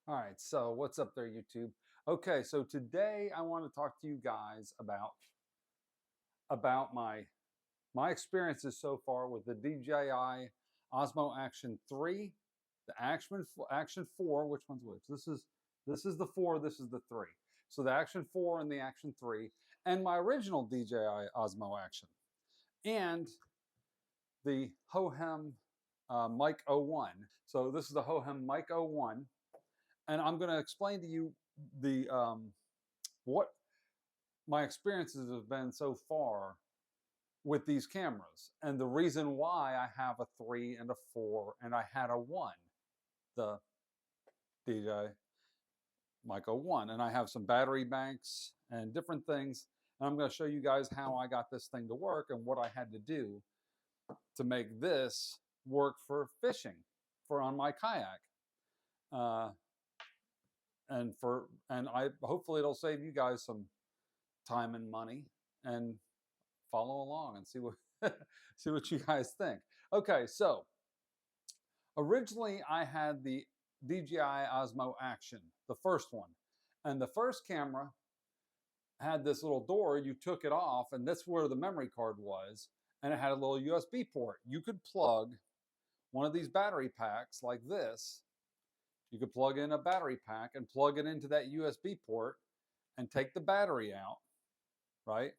All right, so what's up there, YouTube? Okay, so today I want to talk to you guys about my experiences so far with the DJI Osmo Action 3, the Action 4. Which one's which? This is the 4. This is the 3. So the Action 4 and the Action 3, and my original DJI Osmo Action, and the Hohem Mic01. So this is the Hohem Mic01. And I'm going to explain to you the what my experiences have been so far with these cameras, and the reason why I have a 3 and a 4 and I had a 1, the DJI Mic01, and I have some battery banks and different things. And I'm going to show you guys how I got this thing to work and what I had to do to make this work for fishing, for on my kayak. And I hopefully it'll save you guys some time and money, and follow along and see what see what you guys think. Okay, so originally I had the DJI Osmo Action, the first one, and the first camera had this little door. You took it off, and that's where the memory card was, and it had a little USB port. You could plug one of these battery packs like this. You could plug in a battery pack and plug it into that USB port and take the battery out, right?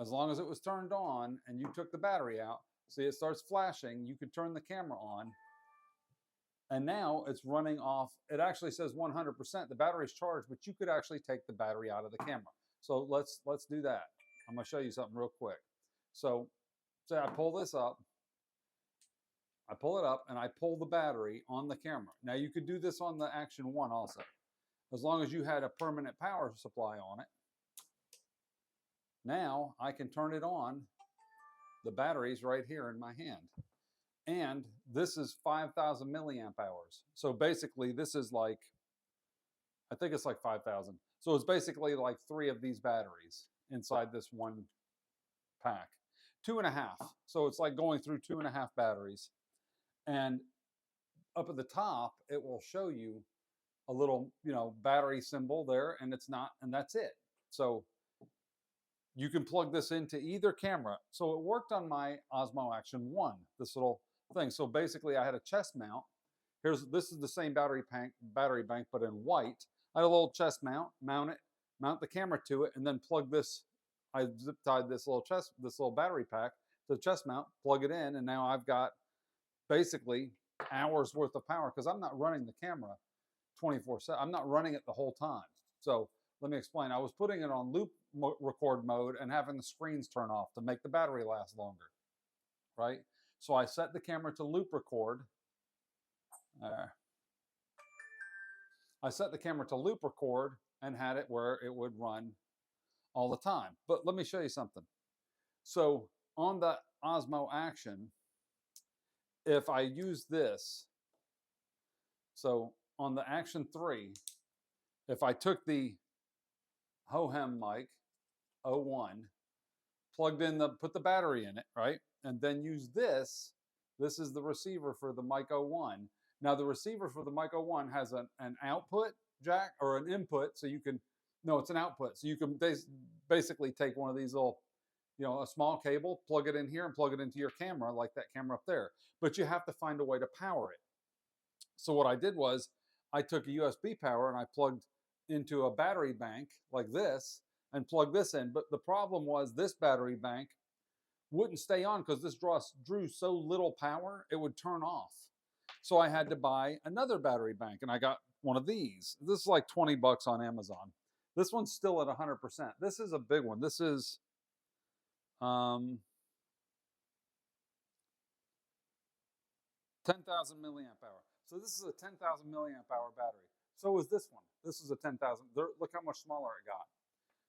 As long as it was turned on and you took the battery out, see it starts flashing, you could turn the camera on, and now it's running off. It actually says 100%. The battery's charged, but you could actually take the battery out of the camera. So let's do that. I'm going to show you something real quick. So say I pull this up. I pull it up and I pull the battery on the camera. Now you could do this on the Action 1 also, as long as you had a permanent power supply on it. Now I can turn it on. The battery's right here in my hand. And this is 5,000 milliamp hours. So basically this is like, I think it's like 5,000. So it's basically like 3 of these batteries inside this one pack. 2.5. So it's like going through 2.5 batteries. And up at the top, it will show you a little, battery symbol there, and it's not, and that's it. So you can plug this into either camera. So it worked on my Osmo Action 1, this little thing. So basically I had a chest mount. This is the same battery bank, but in white. I had a little chest mount, mount the camera to it, and then plug this. I zip tied this little battery pack to the chest mount, plug it in, and now I've got basically hours worth of power, because I'm not running the camera 24/7. I'm not running it the whole time. So let me explain. I was putting it on loop record mode and having the screens turn off to make the battery last longer, right? So I set the camera to loop record. I set the camera to loop record and had it where it would run all the time. But let me show you something. So on the Osmo Action, if I use this, so on the Action 3, if I took the Hohem Mic01, put the battery in it, right? And then use this is the receiver for the Mic01. Now the receiver for the Mic01 has an output jack, or an input, so you can, no, it's an output. So you can basically take one of these little, a small cable, plug it in here and plug it into your camera, like that camera up there. But you have to find a way to power it. So what I did was I took a USB power and I plugged into a battery bank like this and plugged this in. But the problem was this battery bank wouldn't stay on, because this drew so little power, it would turn off. So I had to buy another battery bank, and I got one of these. This is like 20 bucks on Amazon. This one's still at 100%. This is a big one. This is 10,000 milliamp hour. So this is a 10,000 milliamp hour battery. So is this one. This is a 10,000. Look how much smaller it got.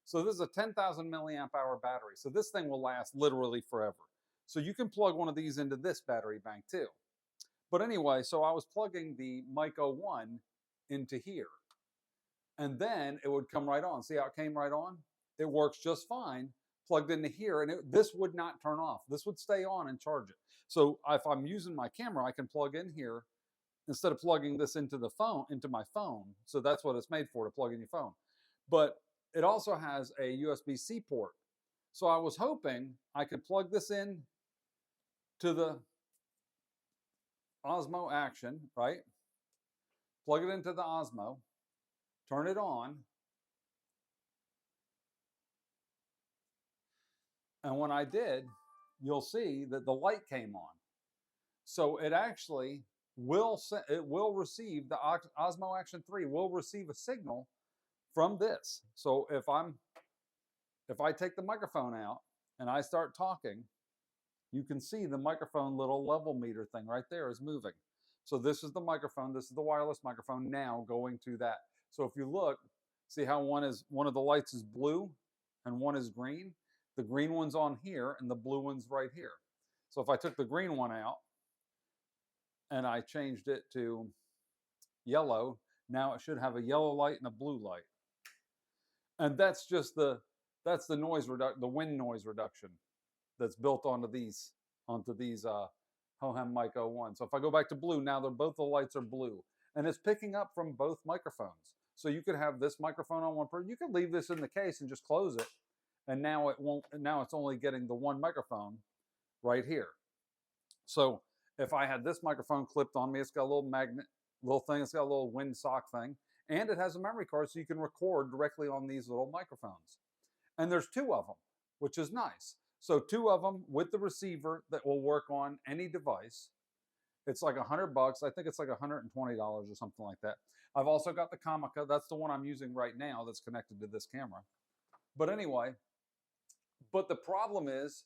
So this is a 10,000 milliamp hour battery. So this thing will last literally forever. So you can plug one of these into this battery bank too. But anyway, so I was plugging the Mic01 into here. And then it would come right on. See how it came right on? It works just fine plugged into here, and this would not turn off. This would stay on and charge it. So if I'm using my camera, I can plug in here instead of plugging this into the phone, into my phone. So that's what it's made for, to plug in your phone. But it also has a USB-C port. So I was hoping I could plug this in to the Osmo Action, right? Plug it into the Osmo, turn it on, and when I did, you'll see that the light came on. So it actually will receive, the Osmo Action 3 will receive a signal from this. So if I take the microphone out and I start talking, you can see the microphone little level meter thing right there is moving. So this is the microphone, this is the wireless microphone now going to that. So if you look, see how one of the lights is blue and one is green? The green one's on here and the blue one's right here. So if I took the green one out and I changed it to yellow, now it should have a yellow light and a blue light. And that's just the noise the wind noise reduction that's built onto these Hohem Mic01. So if I go back to blue, now both the lights are blue, and it's picking up from both microphones. So you could have this microphone on one part. You could leave this in the case and just close it, and now it won't. Now it's only getting the one microphone right here. So if I had this microphone clipped on me, it's got a little magnet, little thing. It's got a little wind sock thing, and it has a memory card, so you can record directly on these little microphones. And there's two of them, which is nice. So two of them with the receiver that will work on any device. It's like $100. I think it's like $120 or something like that. I've also got the Comica. That's the one I'm using right now that's connected to this camera. But anyway, but the problem is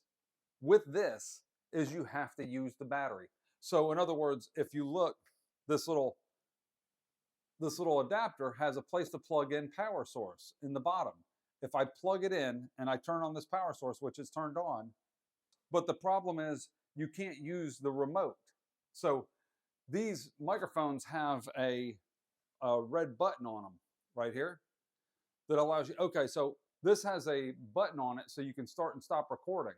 with this is you have to use the battery. So in other words, if you look, this little adapter has a place to plug in power source in the bottom. If I plug it in and I turn on this power source, which is turned on, but the problem is you can't use the remote. So these microphones have a red button on them right here that allows you, okay, so this has a button on it so you can start and stop recording.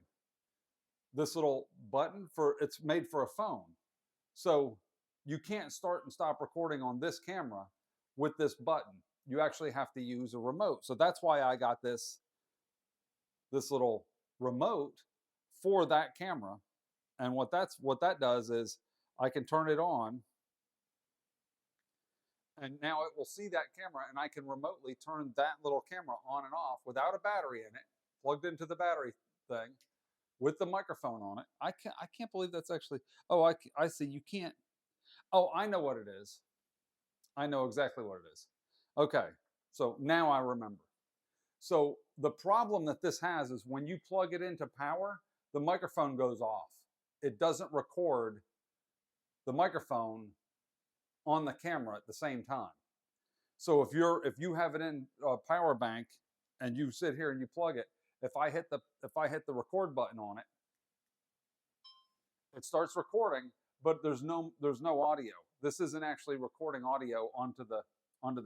This little button, it's made for a phone. So you can't start and stop recording on this camera with this button. You actually have to use a remote. So that's why I got this little remote for that camera. And what that does is I can turn it on, and now it will see that camera, and I can remotely turn that little camera on and off without a battery in it, plugged into the battery thing with the microphone on it. I can't believe that's actually, oh, I see, you can't. Oh, I know what it is. I know exactly what it is. Okay, so now I remember. So the problem that this has is when you plug it into power, the microphone goes off. It doesn't record the microphone on the camera at the same time. So if you have it in a power bank and you sit here and you plug it, if I hit the record button on it, it starts recording, but there's no audio. This isn't actually recording audio onto the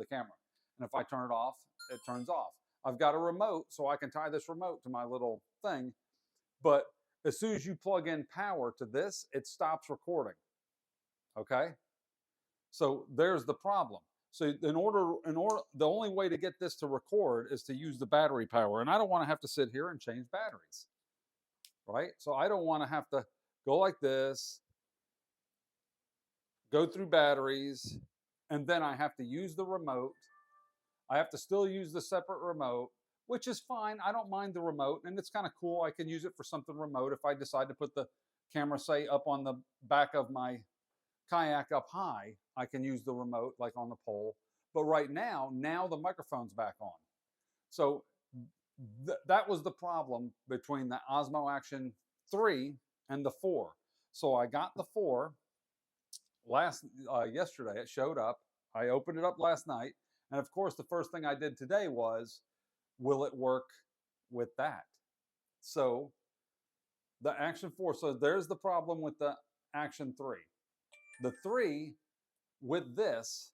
camera. And if I turn it off, it turns off. I've got a remote, so I can tie this remote to my little thing. But as soon as you plug in power to this, it stops recording. Okay? So there's the problem. So in order, the only way to get this to record is to use the battery power. And I don't want to have to sit here and change batteries, right? So I don't want to have to go like this, go through batteries, and then I have to use the remote. I have to still use the separate remote, which is fine. I don't mind the remote, and it's kind of cool. I can use it for something remote. If I decide to put the camera, say, up on the back of my kayak up high, I can use the remote like on the pole. But right now the microphone's back on. So that was the problem between the Osmo Action 3 and the 4. So I got the 4 yesterday. It showed up. I opened it up last night. And of course, the first thing I did today was, will it work with that? So the Action 4, so there's the problem with the Action 3. The 3 with this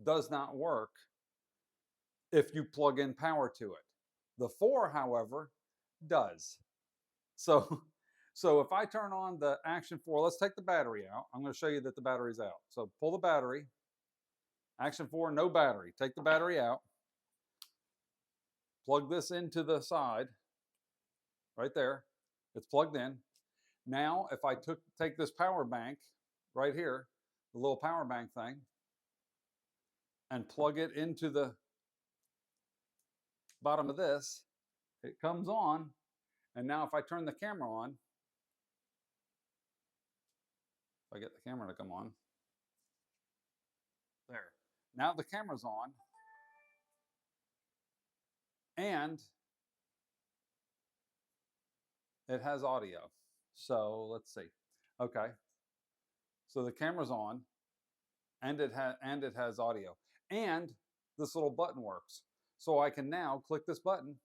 does not work if you plug in power to it. The 4, however, does. So So if I turn on the Action 4, let's take the battery out. I'm going to show you that the battery's out. So pull the battery. Action 4, no battery. Take the battery out. Plug this into the side, right there. It's plugged in. Now, if I take this power bank right here, the little power bank thing, and plug it into the bottom of this, it comes on. And now if I turn the camera on, if I get the camera to come on, there. Now the camera's on, and it has audio. So let's see. Okay. So the camera's on, and it has audio, and this little button works. So I can now click this button.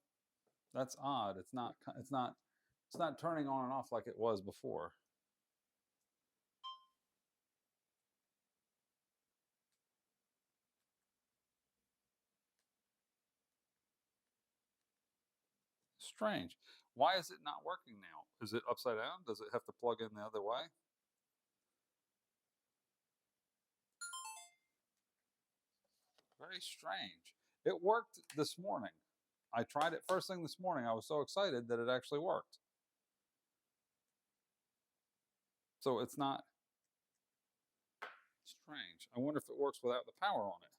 That's odd. It's not turning on and off like it was before. Strange. Why is it not working now? Is it upside down? Does it have to plug in the other way? Very strange. It worked this morning. I tried it first thing this morning. I was so excited that it actually worked. So it's not strange. I wonder if it works without the power on it.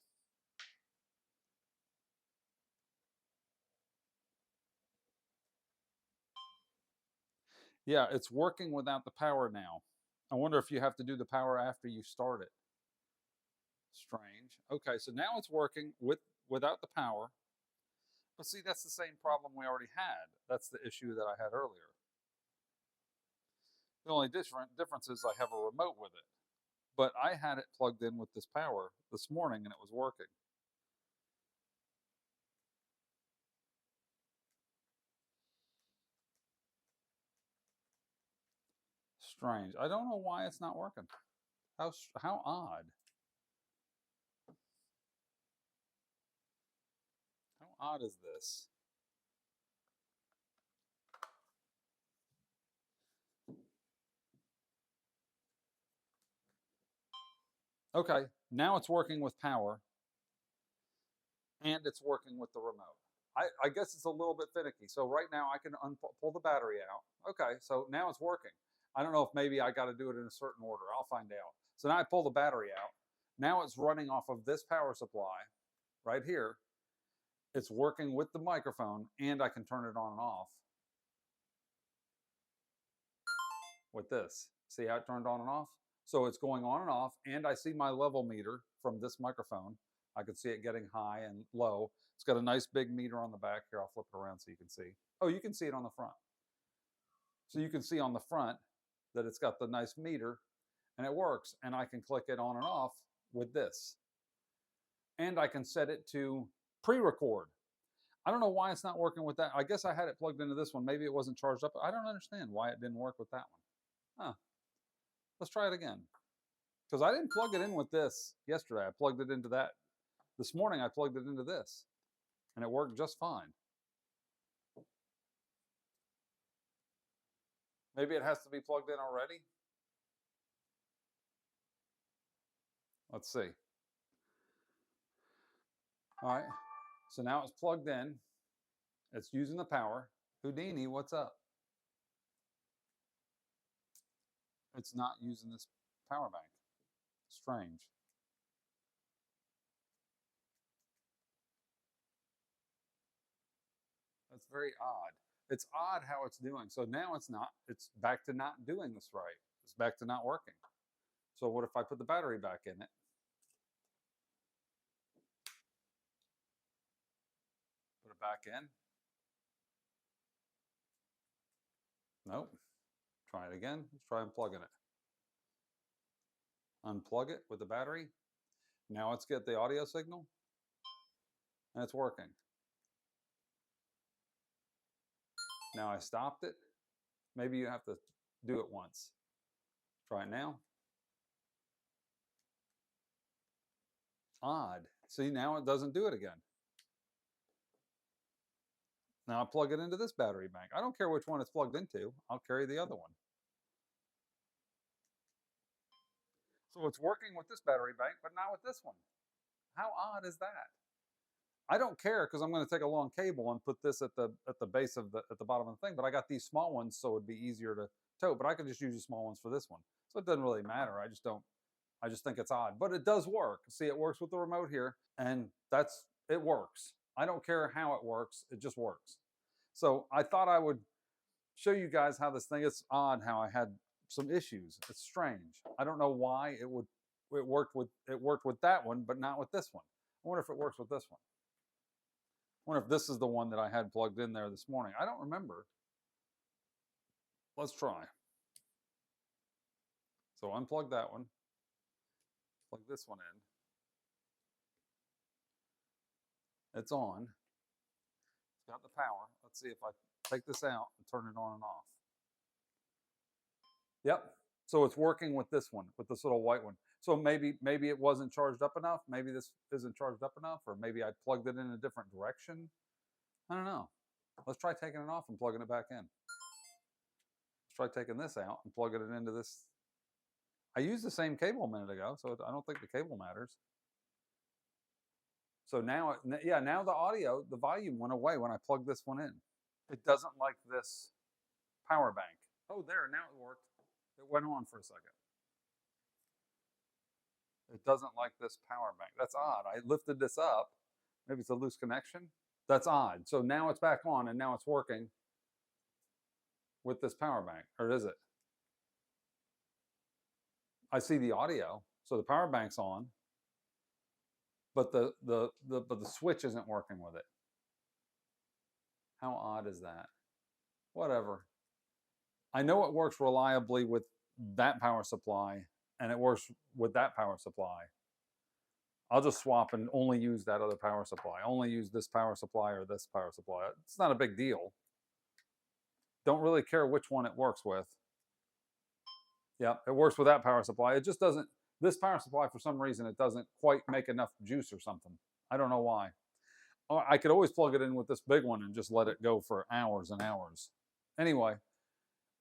Yeah, it's working without the power now. I wonder if you have to do the power after you start it. Strange. Okay, so now it's working without the power. But see, that's the same problem we already had. That's the issue that I had earlier. The only difference is I have a remote with it. But I had it plugged in with this power this morning and it was working. Strange. I don't know why it's not working. How odd. How odd is this? Okay, now it's working with power and it's working with the remote. I guess it's a little bit finicky. So right now I can pull the battery out. Okay, so now it's working. I don't know if maybe I got to do it in a certain order. I'll find out. So now I pull the battery out. Now it's running off of this power supply right here. It's working with the microphone and I can turn it on and off with this. See how it turned on and off? So it's going on and off, and I see my level meter from this microphone. I can see it getting high and low. It's got a nice big meter on the back. Here, I'll flip it around so you can see. Oh, you can see it on the front. So you can see on the front that it's got the nice meter, and it works. And I can click it on and off with this. And I can set it to pre-record. I don't know why it's not working with that. I guess I had it plugged into this one. Maybe it wasn't charged up. I don't understand why it didn't work with that one. Huh. Let's try it again. Because I didn't plug it in with this yesterday. I plugged it into that. This morning I plugged it into this. And it worked just fine. Maybe it has to be plugged in already. Let's see. All right. So now it's plugged in. It's using the power. Houdini, what's up? It's not using this power bank. Strange. That's very odd. It's odd how it's doing. So now it's back to not doing this right. It's back to not working. So what if I put the battery back in it? Put it back in. Nope. Try it again. Let's try unplugging it. Unplug it with the battery. Now let's get the audio signal. And it's working. Now I stopped it. Maybe you have to do it once. Try it now. Odd. See, now it doesn't do it again. Now I plug it into this battery bank. I don't care which one it's plugged into. I'll carry the other one. So it's working with this battery bank, but not with this one. How odd is that? I don't care because I'm going to take a long cable and put this at the base of at the bottom of the thing. But I got these small ones, so it'd be easier to tow. But I could just use the small ones for this one, so it doesn't really matter. I just don't. I just think it's odd, but it does work. See, it works with the remote here, and it works. I don't care how it works; it just works. So I thought I would show you guys how this thing. It's odd how I had some issues. It's strange. I don't know why it worked with that one, but not with this one. I wonder if it works with this one. I wonder if this is the one that I had plugged in there this morning. I don't remember. Let's try. So unplug that one. Plug this one in. It's on. It's got the power. Let's see if I take this out and turn it on and off. Yep. So it's working with this one, with this little white one. So maybe it wasn't charged up enough. Maybe this isn't charged up enough, or maybe I plugged it in a different direction. I don't know. Let's try taking it off and plugging it back in. Let's try taking this out and plugging it into this. I used the same cable a minute ago, so I don't think the cable matters. So now, yeah, now the audio, the volume went away when I plugged this one in. It doesn't like this power bank. Oh, there, now it worked. It went on for a second. It doesn't like this power bank. That's odd. I lifted this up. Maybe it's a loose connection. That's odd. So now it's back on and now it's working with this power bank, or is it? I see the audio, so the power bank's on, but the switch isn't working with it. How odd is that? Whatever. I know it works reliably with that power supply, and it works with that power supply. I'll just swap and only use that other power supply. Only use this power supply or this power supply. It's not a big deal. Don't really care which one it works with. Yeah, it works with that power supply. It just doesn't, this power supply, for some reason, it doesn't quite make enough juice or something. I don't know why. I could always plug it in with this big one and just let it go for hours and hours. Anyway,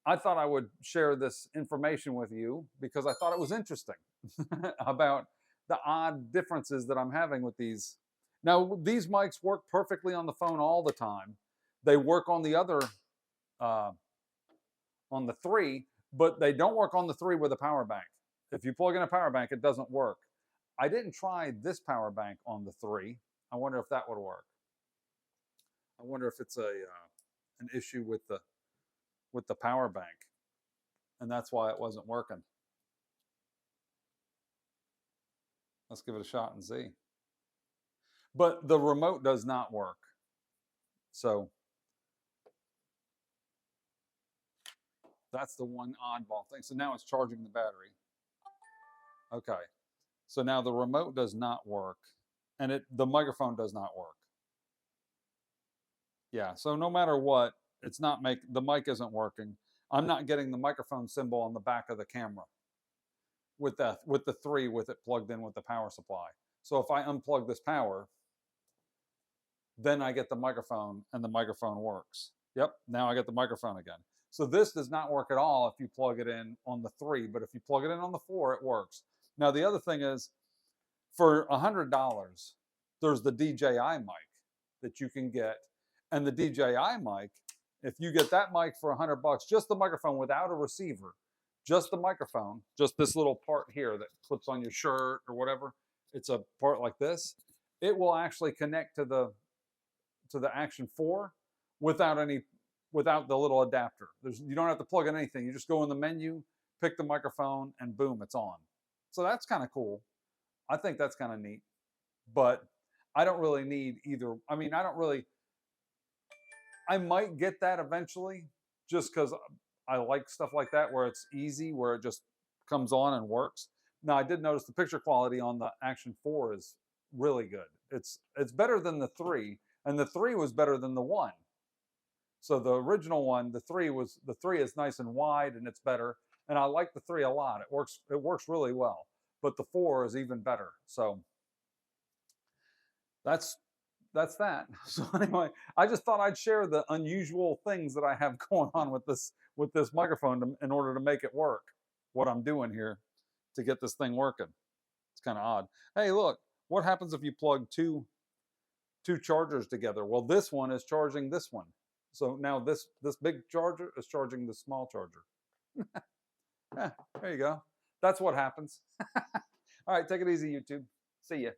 I thought I would share this information with you because I thought it was interesting about the odd differences that I'm having with these. Now, these mics work perfectly on the phone all the time. They work on the other, on the 3, but they don't work on the 3 with a power bank. If you plug in a power bank, it doesn't work. I didn't try this power bank on the 3. I wonder if that would work. I wonder if it's an issue with the power bank, and that's why it wasn't working. Let's give it a shot and see. But the remote does not work. So that's the one oddball thing. So now it's charging the battery. Okay. So now the remote does not work, and the microphone does not work. Yeah, so no matter what, it's not the mic isn't working. I'm not getting the microphone symbol on the back of the camera with the 3 with it plugged in with the power supply. So if I unplug this power, then I get the microphone and the microphone works. Yep, now I get the microphone again. So this does not work at all if you plug it in on the 3, but if you plug it in on the 4, it works. Now the other thing is, for $100, there's the DJI mic that you can get. And the DJI mic, if you get that mic for $100, just the microphone without a receiver, just the microphone, just this little part here that clips on your shirt or whatever, it's a part like this, it will actually connect to the Action 4 without the little adapter. You don't have to plug in anything. You just go in the menu, pick the microphone, and boom, it's on. So that's kind of cool. I think that's kind of neat. But I don't really need either. I mean, I might get that eventually just because I like stuff like that where it's easy, where it just comes on and works. Now, I did notice the picture quality on the Action 4 is really good. It's better than the 3, and the 3 was better than the 1. So the original one, the 3 is nice and wide and it's better. And I like the 3 a lot. It works really well. But the 4 is even better. So that's that. So anyway, I just thought I'd share the unusual things that I have going on with this microphone in order to make it work, what I'm doing here. to get this thing working. It's kind of odd. Hey, look, what happens if you plug two chargers together? Well, this one is charging this one. So now this big charger is charging the small charger. Yeah, there you go. That's what happens. All right, take it easy, YouTube. See ya.